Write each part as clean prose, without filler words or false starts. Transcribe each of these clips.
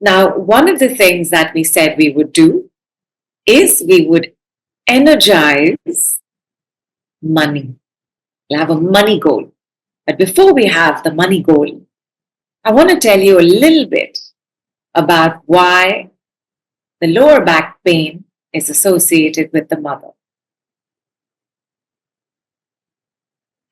Now, one of the things that we said we would do is we would energize money. We'll have a money goal. But before we have the money goal, I want to tell you a little bit about why the lower back pain is associated with the mother.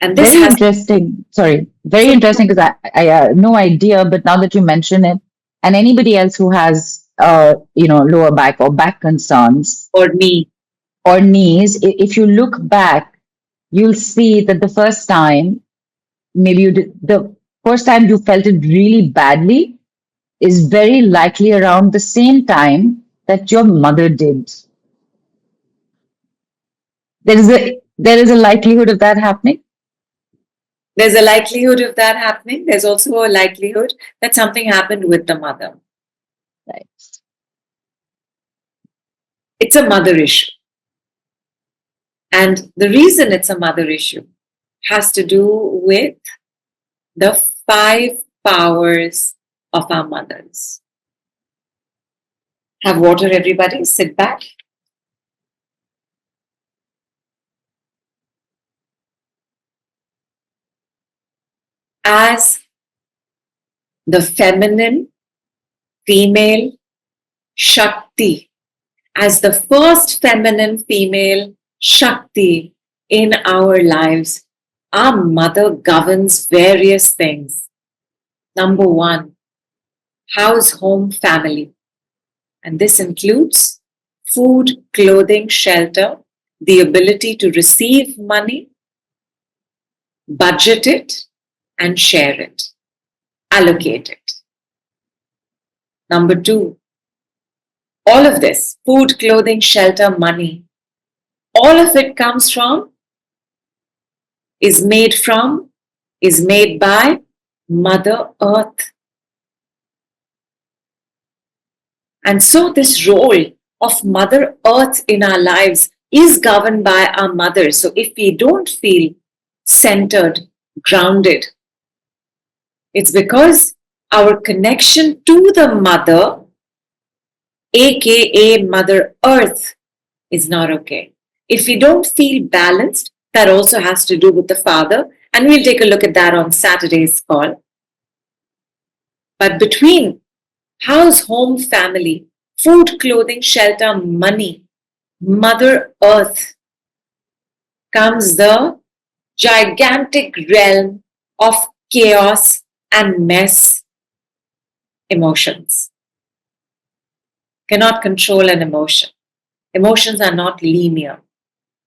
And this Very has interesting. Sorry, very interesting because I had no idea, but now that you mention it, and anybody else who has, lower back or back concerns for me. or knees, if you look back, you'll see that the first time, maybe the first time you felt it really badly is very likely around the same time that your mother did. There is a likelihood of that happening. There's a likelihood of that happening. There's also a likelihood that something happened with the mother. Right. It's a mother issue. And the reason it's a mother issue has to do with the 5 powers of our mothers. Have water, everybody. Sit back. As the feminine, female, Shakti, as the first feminine female Shakti in our lives, our mother governs various things. Number 1, house, home, family. And this includes food, clothing, shelter, the ability to receive money, budget it, and share it, allocate it. Number 2, all of this, food, clothing, shelter, money, all of it comes from, is made by Mother Earth. And so this role of Mother Earth in our lives is governed by our mother. So if we don't feel centered, grounded, it's because our connection to the mother, aka Mother Earth, is not okay. If we don't feel balanced, that also has to do with the father. And we'll take a look at that on Saturday's call. But between house, home, family, food, clothing, shelter, money, Mother Earth, comes the gigantic realm of chaos and mess, emotions. Cannot control an emotion. Emotions are not linear.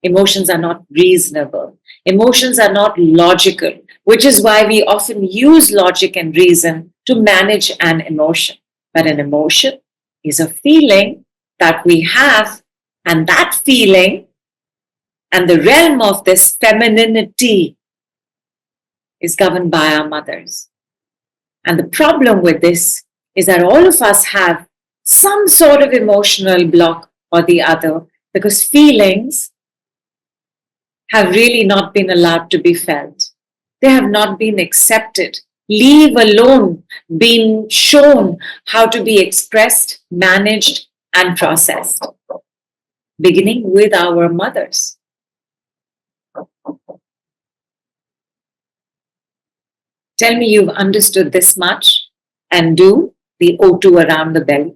Emotions are not reasonable. Emotions are not logical, which is why we often use logic and reason to manage an emotion. But an emotion is a feeling that we have, and that feeling and the realm of this femininity is governed by our mothers. And the problem with this is that all of us have some sort of emotional block or the other because feelings have really not been allowed to be felt. They have not been accepted, leave alone been shown how to be expressed, managed, and processed, beginning with our mothers. Tell me you've understood this much and do the O2 around the belly.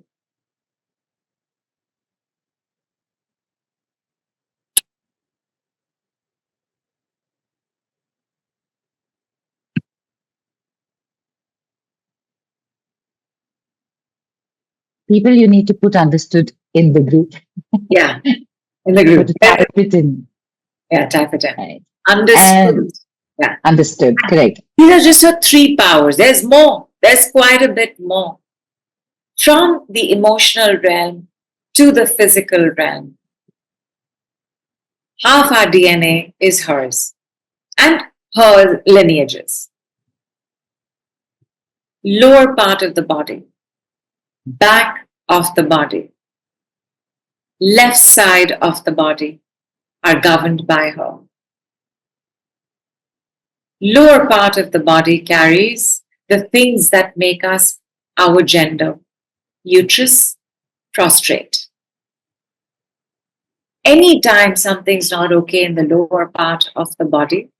People, you need to put understood in the group. Yeah, in the group. Type it in. Yeah, type it in. Right. Understood. Yeah. Understood. Correct. These are just your 3 powers. There's more. There's quite a bit more. From the emotional realm to the physical realm. Half our DNA is hers and her lineages. Lower part of the body, back of the body, left side of the body are governed by her. Lower part of the body carries the things that make us our gender. uterus, prostrate. Anytime something's not okay in the lower part of the body,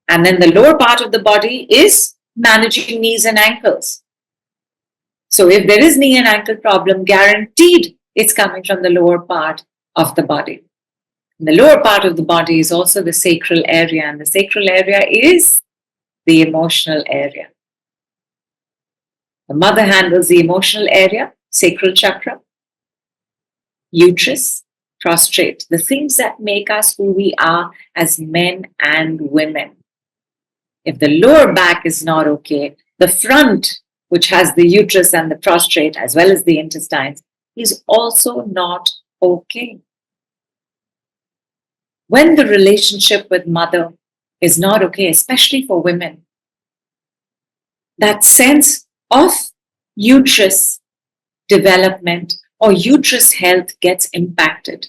and then the lower part of the body is managing knees and ankles. So if there is knee and ankle problem, guaranteed it's coming from the lower part of the body. And the lower part of the body is also the sacral area, and the sacral area is the emotional area. The mother handles the emotional area, sacral chakra, uterus, prostrate, the things that make us who we are as men and women. If the lower back is not okay, the front, which has the uterus and the prostrate as well as the intestines, is also not okay. When the relationship with mother is not okay, especially for women, that sense of uterus development or uterus health gets impacted,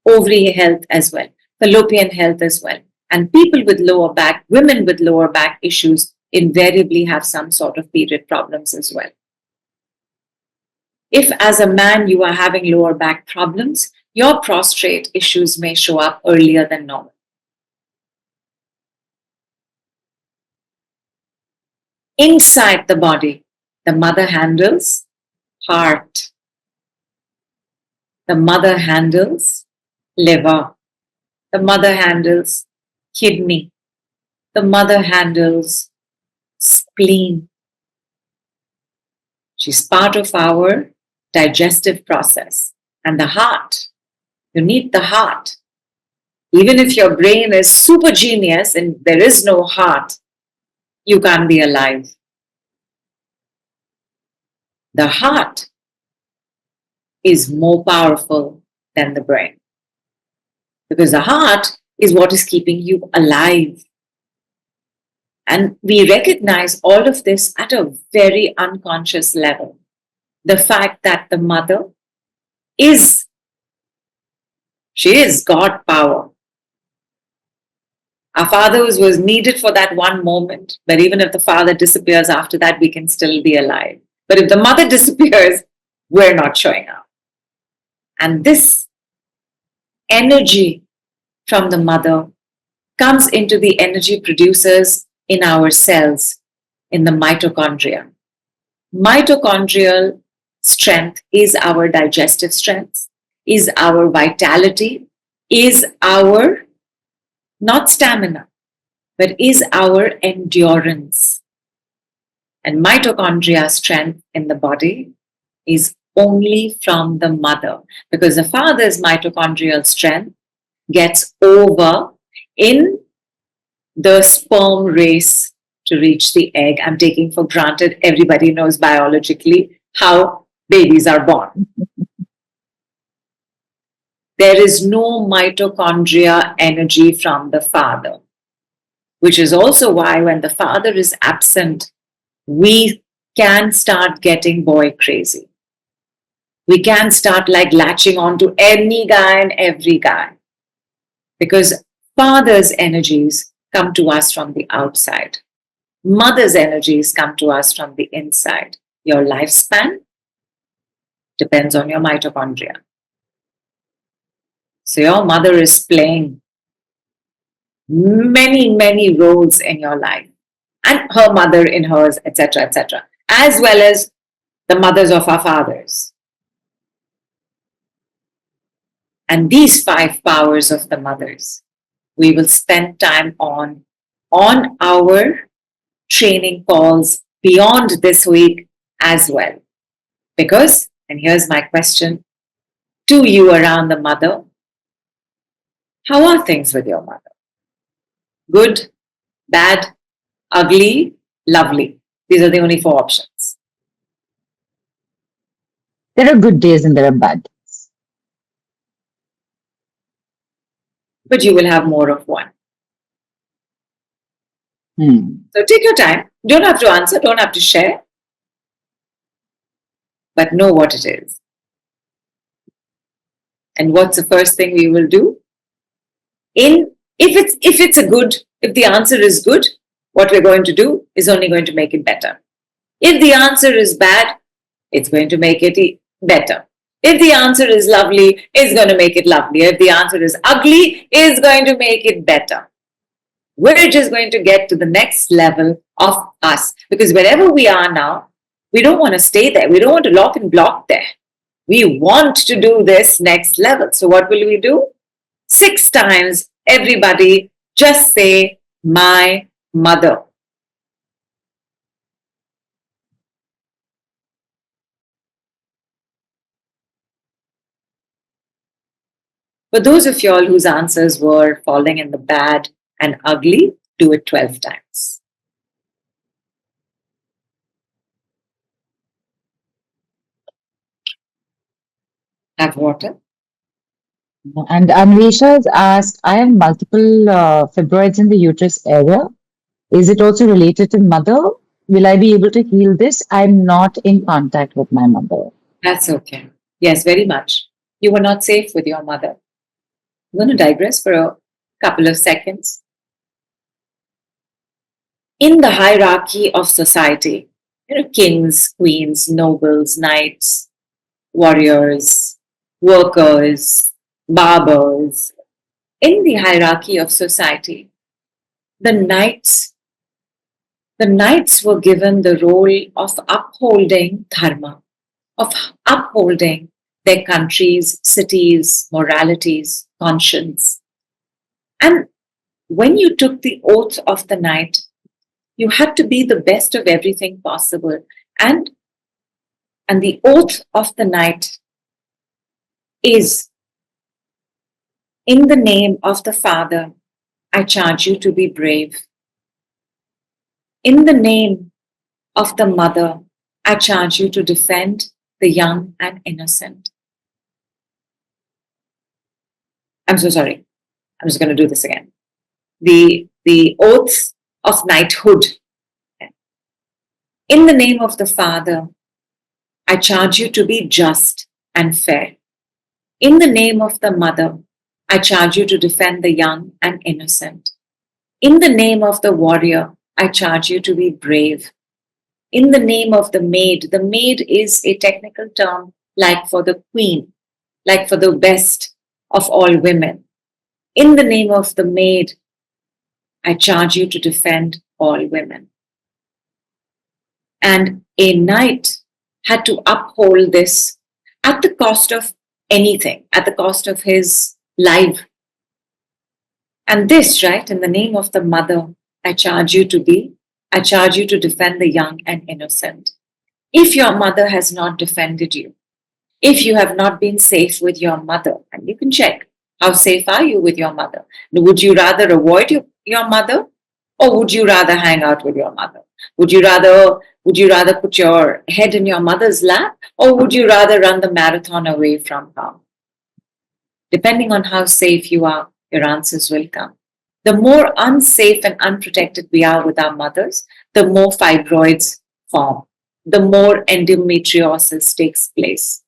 ovary health as well, fallopian health as well. And people with lower back, women with lower back issues invariably have some sort of period problems as well. If as a man you are having lower back problems, your prostrate issues may show up earlier than normal. Inside the body, the mother handles heart. The mother handles liver. The mother handles kidney. The mother handles spleen. She's part of our digestive process. And the heart, you need the heart. Even if your brain is super genius and there is no heart, you can't be alive. The heart is more powerful than the brain. Because the heart is what is keeping you alive. And we recognize all of this at a very unconscious level. The fact that the mother she is God power. Our father was needed for that one moment, but even if the father disappears after that, we can still be alive. But if the mother disappears, we're not showing up. And this energy from the mother comes into the energy producers in our cells, in the mitochondria. Mitochondrial strength is our digestive strength, is our vitality, is our, not stamina, but is our endurance. And mitochondria strength in the body is only from the mother, because the father's mitochondrial strength gets over in the sperm race to reach the egg. I'm taking for granted everybody knows biologically how babies are born. There is no mitochondria energy from the father, which is also why when the father is absent, we can start getting boy crazy. We can start like latching on to any guy and every guy, because father's energies come to us from the outside. Mother's energies come to us from the inside. Your lifespan depends on your mitochondria. So your mother is playing many, many roles in your life, and her mother in hers, etc., as well as the mothers of our fathers. And these 5 powers of the mothers, we will spend time on our training calls beyond this week as well. Because, and here's my question to you around the mother, how are things with your mother? Good, bad, ugly, lovely. These are the only 4 options. There are good days and there are bad days. But you will have more of one. So take your time. Don't have to answer, don't have to share. But know what it is. And what's the first thing we will do? If the answer is good, what we're going to do is only going to make it better. If the answer is bad, it's going to make it better. If the answer is lovely, it's going to make it lovely. If the answer is ugly, it's going to make it better. We're just going to get to the next level of us, because wherever we are now, we don't want to stay there. We don't want to lock and block there. We want to do this next level. So what will we do? 6 times, everybody just say, my mother. For those of y'all whose answers were falling in the bad and ugly, do it 12 times. Have water. And Anvesha has asked, I have multiple fibroids in the uterus area. Is it also related to mother? Will I be able to heal this? I'm not in contact with my mother. That's okay. Yes, very much. You were not safe with your mother. I'm going to digress for a couple of seconds. In the hierarchy of society, kings, queens, nobles, knights, warriors, workers, barbers, in the hierarchy of society, the knights were given the role of upholding dharma, of upholding their countries, cities, moralities, conscience. And when you took the oath of the knight, you had to be the best of everything possible. And the oath of the knight is, in the name of the Father, I charge you to be brave. In the name of the Mother, I charge you to defend the young and innocent. I'm so sorry. I'm just going to do this again. The oath of knighthood. In the name of the Father, I charge you to be just and fair. In the name of the Mother, I charge you to defend the young and innocent. In the name of the warrior, I charge you to be brave. In the name of the maid is a technical term like for the queen, like for the best of all women. In the name of the maid, I charge you to defend all women. And a knight had to uphold this at the cost of anything, at the cost of his life. And this, right, in the name of the Mother, I charge you to defend the young and innocent. If your mother has not defended you, if you have not been safe with your mother, and you can check, how safe are you with your mother? Would you rather avoid your mother, or would you rather hang out with your mother? Would you rather put your head in your mother's lap, or would you rather run the marathon away from her? Depending on how safe you are, your answers will come. The more unsafe and unprotected we are with our mothers, the more fibroids form, the more endometriosis takes place.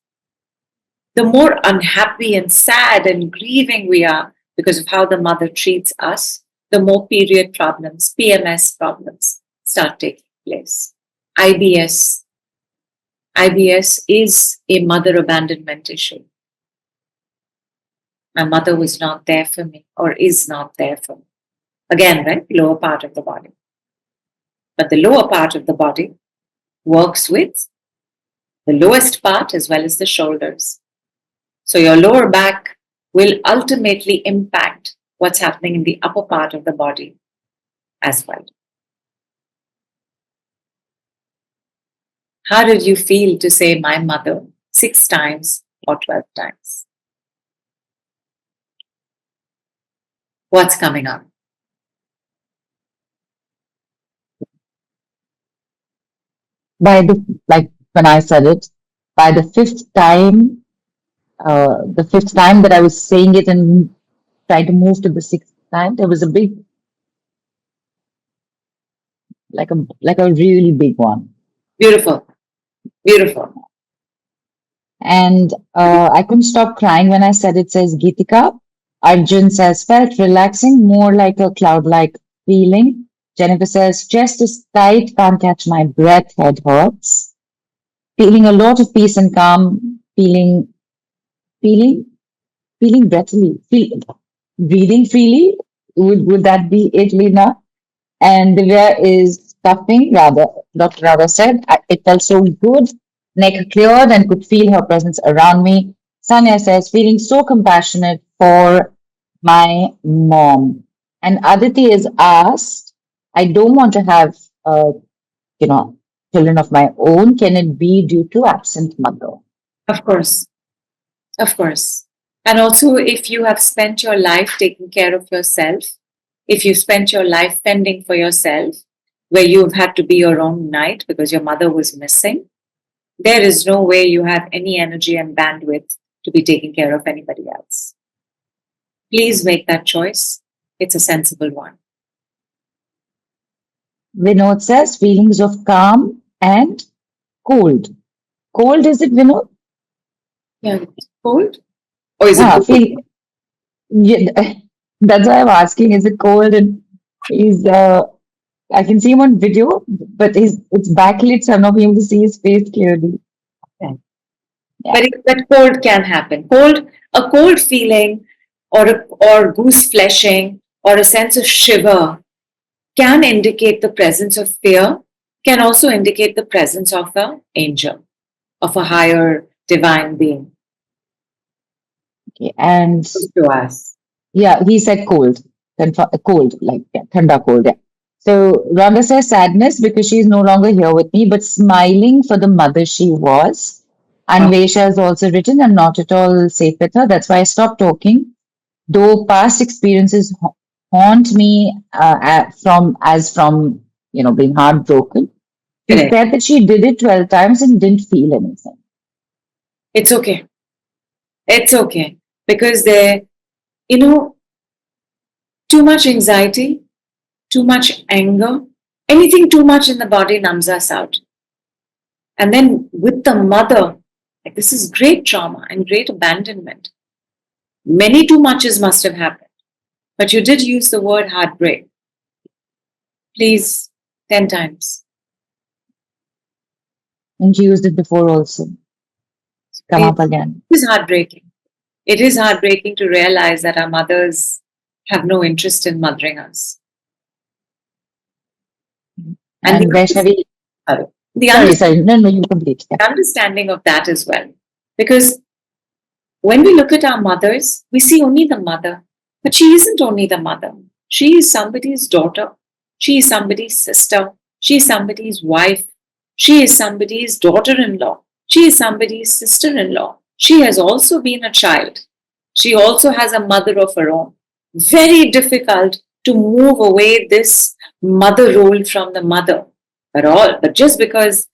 The more unhappy and sad and grieving we are because of how the mother treats us, the more period problems, PMS problems start taking place. IBS is a mother abandonment issue. My mother was not there for me, or is not there for me. Again, right? Lower part of the body. But the lower part of the body works with the lowest part as well as the shoulders. So your lower back will ultimately impact what's happening in the upper part of the body as well. How did you feel to say my mother 6 times or 12 times? What's coming up? When I said it, by the fifth time that I was saying it and trying to move to the sixth time, there was a big, like a really big one. Beautiful. Beautiful. And I couldn't stop crying when I said it, says Geetika. Arjun says, felt relaxing, more like a cloud-like feeling. Jennifer says, chest is tight, can't catch my breath, head hurts. Feeling a lot of peace and calm feeling, feeling, feeling breathily, breathing freely. Would that be it, Lena? And Divya is coughing, rather, Dr. Radha said. It felt so good, neck cleared, and could feel her presence around me. Sanya says, feeling so compassionate for my mom. And Aditi is asked, I don't want to have, you know, children of my own. Can it be due to absent mother? Of course. Of course. And also, if you have spent your life taking care of yourself, if you spent your life fending for yourself, where you've had to be your own knight because your mother was missing, there is no way you have any energy and bandwidth to be taking care of anybody else. Please make that choice. It's a sensible one. Vinod says, feelings of calm and cold. Cold, is it, Vinod? Yeah, cold? Or is it Ah, cold? yeah, that's why I'm asking. Is it cold? And he's, I can see him on video, but it's backlit, so I'm not able to see his face clearly. Okay. Yeah. But cold can happen. A cold feeling or goose fleshing or a sense of shiver can indicate the presence of fear, can also indicate the presence of an angel, of a higher divine being. Okay. And To us. yeah, he said cold, cold, like yeah, thanda cold. Yeah. So Rhonda says sadness because she's no longer here with me, but smiling for the mother she was. Oh, Anvesha has also written, I'm not at all safe with her. That's why I stopped talking. Though past experiences haunt me from being heartbroken. She correct. said that she did it 12 times and didn't feel anything. It's okay. It's okay. Because you know, too much anxiety, too much anger, anything too much in the body numbs us out. And then with the mother, like this is great trauma and great abandonment. Many too muches must have happened. But you did use the word heartbreak. Please, 10 times. And she used it before also. Come Please. up again. It is heartbreaking. It is heartbreaking to realize that our mothers have no interest in mothering us. And And Vaishnavi, the sorry, no, you complete. Yeah. understanding of that as well. Because when we look at our mothers, we see only the mother. But she isn't only the mother. She is somebody's daughter. She is somebody's sister. She is somebody's wife. She is somebody's daughter in law. She is somebody's sister in law. She has also been a child. She also has a mother of her own. Very difficult to move away this mother role from the mother at all. But just because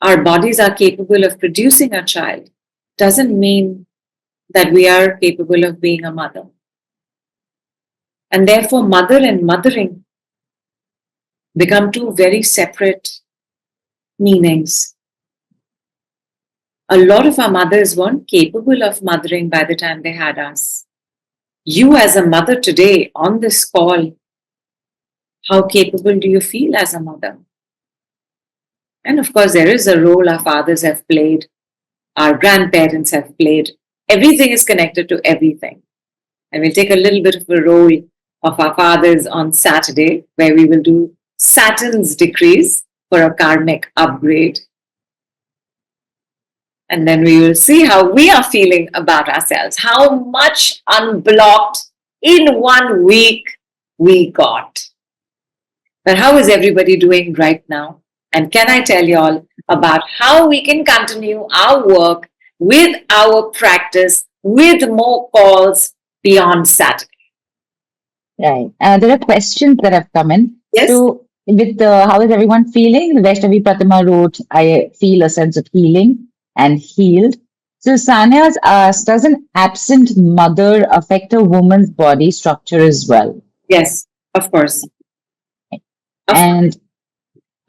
our bodies are capable of producing a child doesn't mean that we are capable of being a mother. And therefore, mother and mothering become two very separate meanings. A lot of our mothers weren't capable of mothering by the time they had us. You, as a mother today on this call, how capable do you feel as a mother? And of course, there is a role our fathers have played, our grandparents have played. Everything is connected to everything. And we'll take a little bit of a role of our fathers on Saturday, where we will do Saturn's decrees for a karmic upgrade. And then we will see how we are feeling about ourselves, how much unblocked in 1 week we got. But how is everybody doing right now? And can I tell you all about how we can continue our work with our practice with more calls beyond Saturday? Right. There are questions that have come in. Yes. So, with how is everyone feeling? Vaishnavi Pratima wrote, I feel a sense of healing and healed. So, Sanya has asked, does an absent mother affect a woman's body structure as well? Yes, of course. And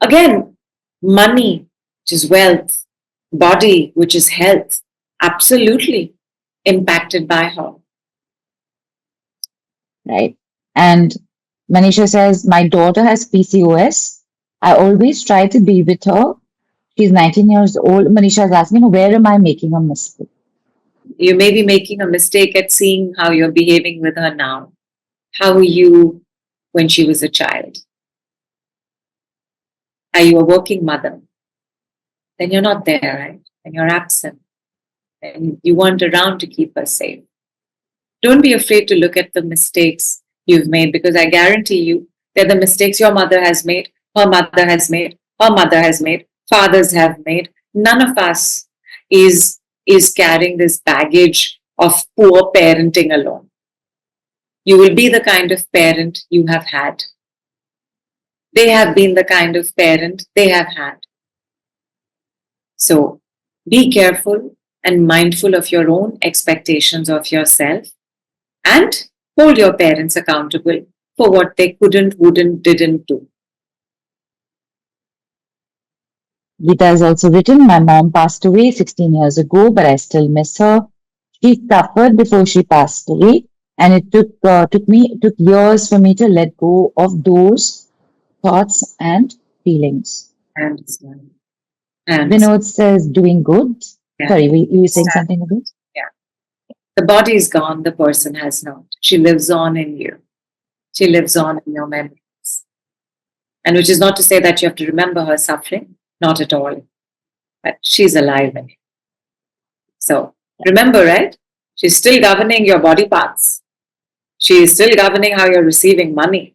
again, money, which is wealth, body, which is health, absolutely impacted by her. right. And Manisha says, my daughter has PCOS. I always try to be with her She's 19 years old. Manisha is asking, where am I making a mistake? You may be making a mistake at seeing how you're behaving with her now. How were you when she was a child? Are you a working mother? Then you're not there, right? And you're absent. And you weren't around to keep her safe. Don't be afraid to look at the mistakes you've made, because I guarantee you they're the mistakes your mother has made, her mother has made, her mother has made, fathers have made. None of us is carrying this baggage of poor parenting alone. You will be the kind of parent you have had. They have been the kind of parent they have had. So be careful and mindful of your own expectations of yourself, and hold your parents accountable for what they couldn't, wouldn't, didn't do. Gita has also written, my mom passed away 16 years ago, but I still miss her. She suffered before she passed away, and it took years for me to let go of those thoughts and feelings. I understand. And Vinod says, doing good. yeah, Sorry, you were saying something about? yeah. The body is gone, the person has not. She lives on in you. She lives on in your memories. And which is not to say that you have to remember her suffering, not at all. But she's alive in you. So remember, right? She's still governing your body parts. She is still governing how you're receiving money.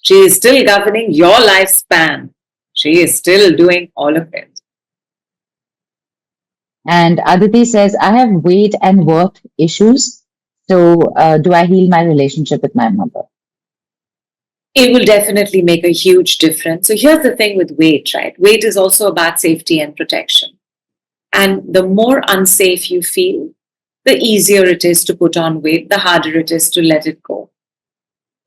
She is still governing your lifespan. She is still doing all of it. And Aditi says, I have weight and worth issues. So, do I heal my relationship with my mother? It will definitely make a huge difference. So here's the thing with weight, right? Weight is also about safety and protection. And the more unsafe you feel, the easier it is to put on weight, the harder it is to let it go.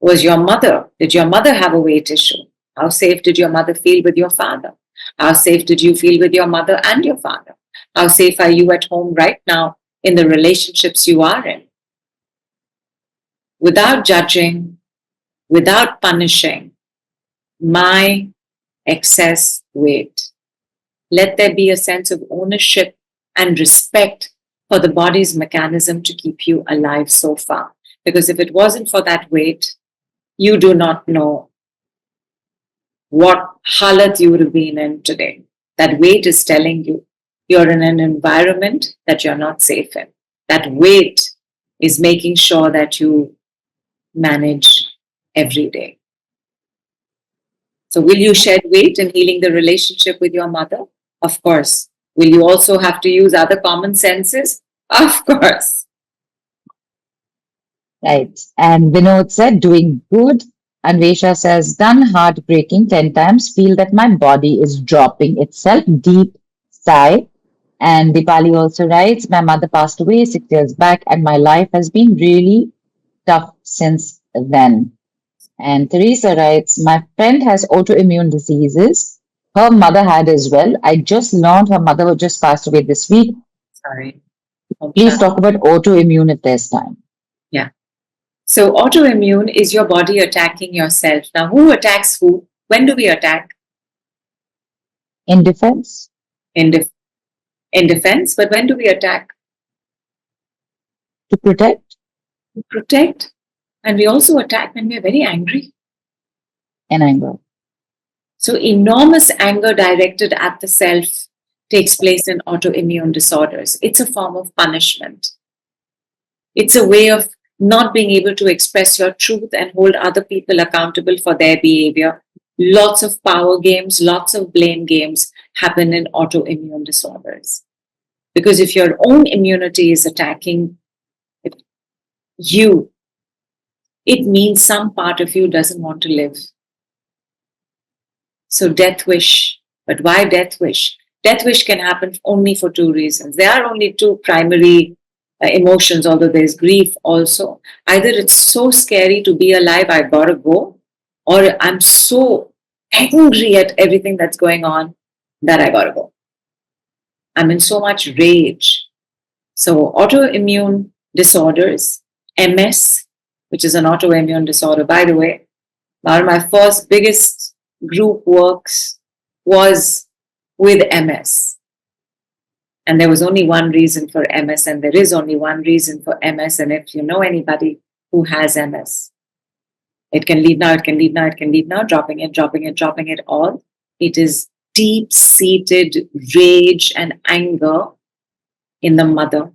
Did your mother have a weight issue? How safe did your mother feel with your father? How safe did you feel with your mother and your father? How safe are you at home right now in the relationships you are in? Without judging, without punishing my excess weight, let there be a sense of ownership and respect for the body's mechanism to keep you alive so far. Because if it wasn't for that weight, you do not know what halat you would have been in today. That weight is telling you you're in an environment that you're not safe in. That weight is making sure that you manage every day. So will you shed weight in healing the relationship with your mother? Of course. Will you also have to use other common senses? Of course. Right. And Vinod said, doing good. Anvesha says, done heartbreaking 10 times, feel that my body is dropping itself, deep sigh. And Dipali also writes, my mother passed away 6 years back, and my life has been really tough since then. And Teresa writes, my friend has autoimmune diseases. Her mother had as well. I just learned her mother just passed away this week. Sorry. Please talk about autoimmune if there's time. Yeah. So autoimmune is your body attacking yourself. Now, who attacks who? When do we attack? In defense? In defense, but when do we attack? To protect? To protect. And we also attack when we are very angry. And anger. So enormous anger directed at the self takes place in autoimmune disorders. It's a form of punishment. It's a way of not being able to express your truth and hold other people accountable for their behavior. Lots of power games, lots of blame games happen in autoimmune disorders. Because if your own immunity is attacking you, it means some part of you doesn't want to live. So death wish. But why death wish? Death wish can happen only for two reasons. There are only two primary emotions, although there's grief also. Either it's so scary to be alive, I gotta go, or I'm so angry at everything that's going on that I gotta go. I'm in so much rage. So autoimmune disorders, MS, which is an autoimmune disorder, by the way, one of my first biggest group works was with MS. And there was only one reason for MS, and there is only one reason for MS. And if you know anybody who has MS, it can leave now, it can leave now, it can leave now, dropping it, dropping it, dropping it all. It is deep-seated rage and anger in the mother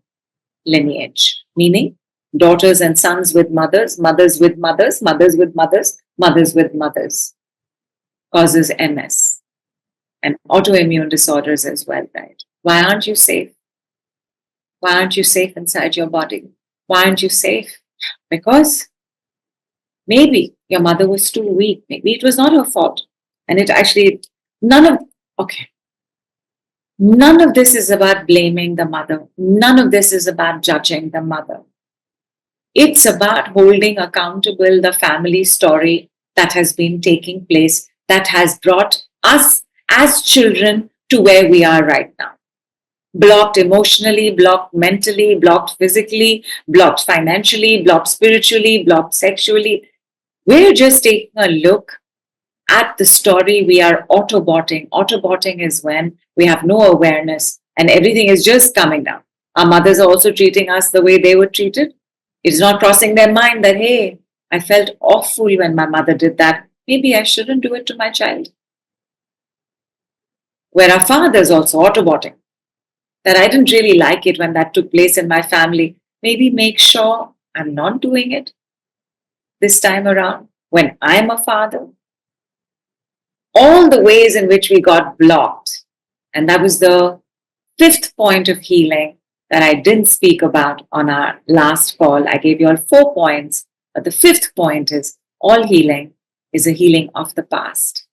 lineage, meaning daughters and sons with mothers, mothers with mothers, mothers with mothers, mothers with mothers, causes MS and autoimmune disorders as well, right? Why aren't you safe? Why aren't you safe inside your body? Why aren't you safe? Because maybe your mother was too weak. Maybe it was not her fault. And it actually, okay, none of this is about blaming the mother. None of this is about judging the mother. It's about holding accountable the family story that has been taking place, that has brought us as children to where we are right now. Blocked emotionally, blocked mentally, blocked physically, blocked financially, blocked spiritually, blocked sexually. We're just taking a look at the story we are autobotting. Autobotting is when we have no awareness and everything is just coming down. Our mothers are also treating us the way they were treated. It's not crossing their mind that, hey, I felt awful when my mother did that. Maybe I shouldn't do it to my child. Where our fathers also autobotting. That I didn't really like it when that took place in my family. Maybe make sure I'm not doing it this time around when I'm a father. All the ways in which we got blocked. And that was the fifth point of healing that I didn't speak about on our last call. I gave you all 4 points, but the fifth point is all healing is a healing of the past.